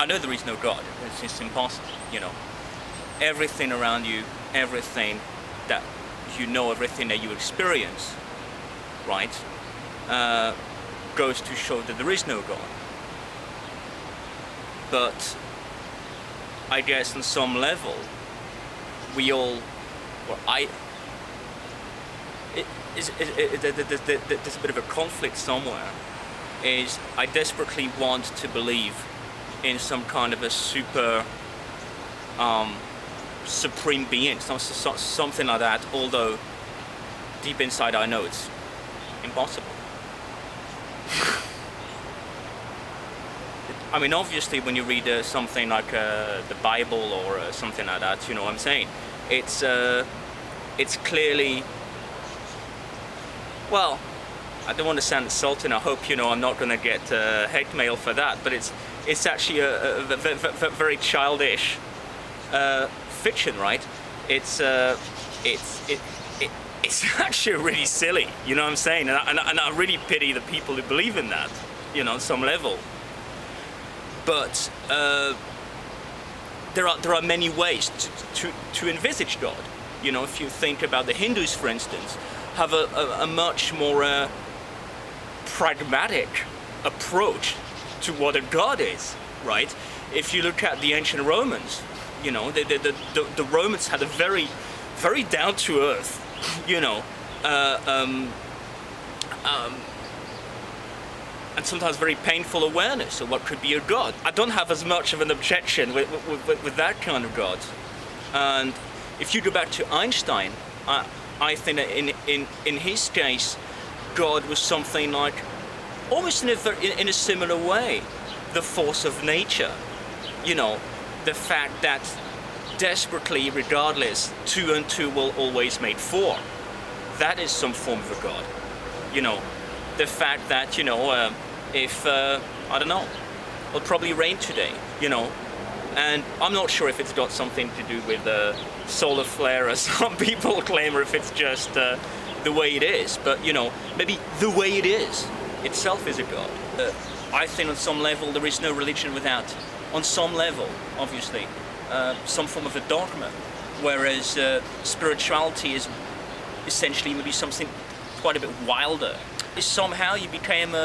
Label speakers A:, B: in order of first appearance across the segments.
A: I know there is no God. It's just impossible, Everything around you, everything that you know, everything that you experience, right, goes to show that there is no God. But I guess on some level, we all, or there's a bit of a conflict somewhere, is I desperately want to believe in some kind of a super supreme being, something like that, although deep inside I know it's impossible. I mean, obviously when you read something like the Bible or something like that, you know what I'm saying, it's clearly, well, I don't want to sound insulting. I hope I'm not going to get hate mail for that. But it's actually a very childish fiction, right? It's actually really silly. You know what I'm saying? And I really pity the people who believe in that, on some level. But there are many ways to envisage God. If you think about the Hindus, for instance, have a much more pragmatic approach to what a god is, right? If you look at the ancient Romans, the Romans had a very, very down to earth, and sometimes very painful awareness of what could be a god. I don't have as much of an objection with that kind of god. And if you go back to Einstein, I think that in his case, God was something like, almost in a similar way, the force of nature. The fact that desperately, regardless, 2 and 2 will always make 4. That is some form of a God. The fact that, if, I don't know, it'll probably rain today, and I'm not sure if it's got something to do with solar flare, as some people claim, or if it's just the way it is. But maybe the way it is itself is a god. I think on some level there is no religion without, on some level, obviously, some form of a dogma. Whereas spirituality is essentially maybe something quite a bit wilder. Somehow you became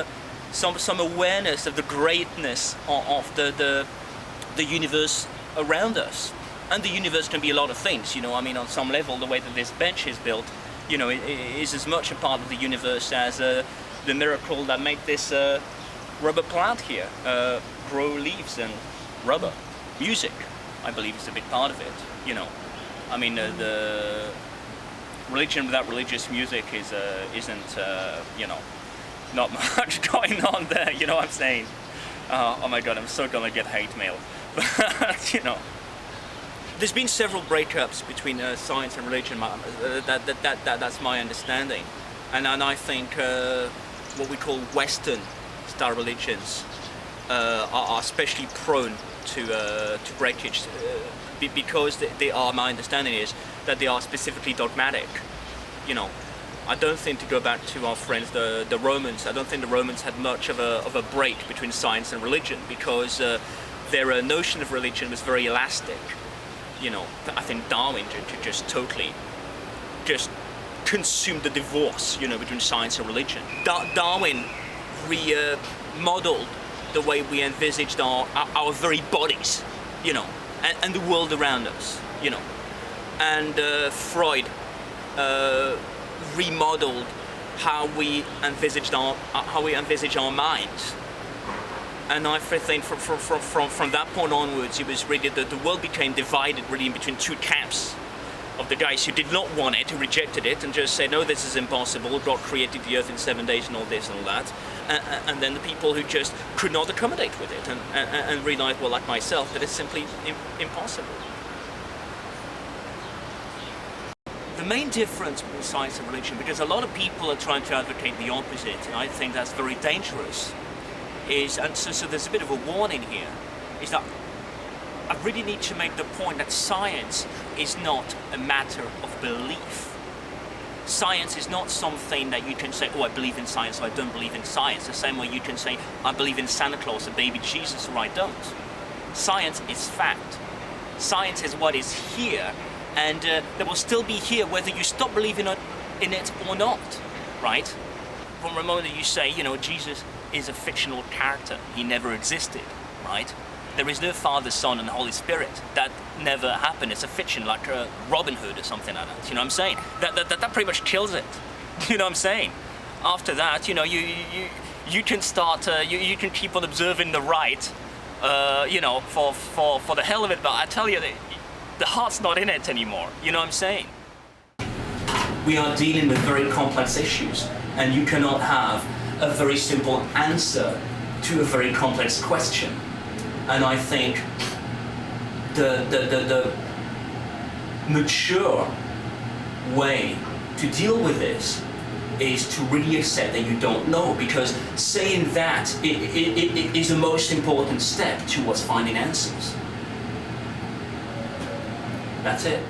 A: some awareness of the greatness of the universe around us. And the universe can be a lot of things, on some level, the way that this bench is built, is as much a part of the universe as the miracle that made this rubber plant here grow leaves and rubber. Music, I believe, is a big part of it, the religion without religious music isn't, not much going on there, you know what I'm saying? Oh my God, I'm so gonna get hate mail. But, there's been several breakups between science and religion. That's my understanding, and I think what we call Western style religions are especially prone to breakage because they are. My understanding is that they are specifically dogmatic. I don't think, to go back to our friends the Romans, I don't think the Romans had much of a break between science and religion because their notion of religion was very elastic. I think Darwin just totally consumed the divorce, between science and religion. Darwin remodeled the way we envisaged our very bodies, and the world around us, And Freud remodeled how we envisage our minds. And I think from that point onwards, it was really the world became divided really in between two camps of the guys who did not want it, who rejected it, and just said, no, this is impossible. God created the earth in 7 days and all this and all that. And then the people who just could not accommodate with it and realized, well, like myself, that it's simply impossible. The main difference between science and religion, because a lot of people are trying to advocate the opposite, and I think that's very dangerous, and so there's a bit of a warning here, is that I really need to make the point that science is not a matter of belief. Science is not something that you can say, oh, I believe in science, or I don't believe in science, the same way you can say, I believe in Santa Claus, a baby Jesus, or I don't. Science is fact. Science is what is here, and that will still be here whether you stop believing in it or not, right? From the moment that you say, Jesus is a fictional character, he never existed, right? There is no Father, Son, and Holy Spirit. That never happened. It's a fiction, like Robin Hood or something like that. You know what I'm saying? That pretty much kills it. You know what I'm saying? After that, you can start. You can keep on observing the right. For the hell of it. But I tell you, the heart's not in it anymore. You know what I'm saying? We are dealing with very complex issues, and you cannot have a very simple answer to a very complex question. And I think the mature way to deal with this is to really accept that you don't know, because saying that it is the most important step towards finding answers. That's it.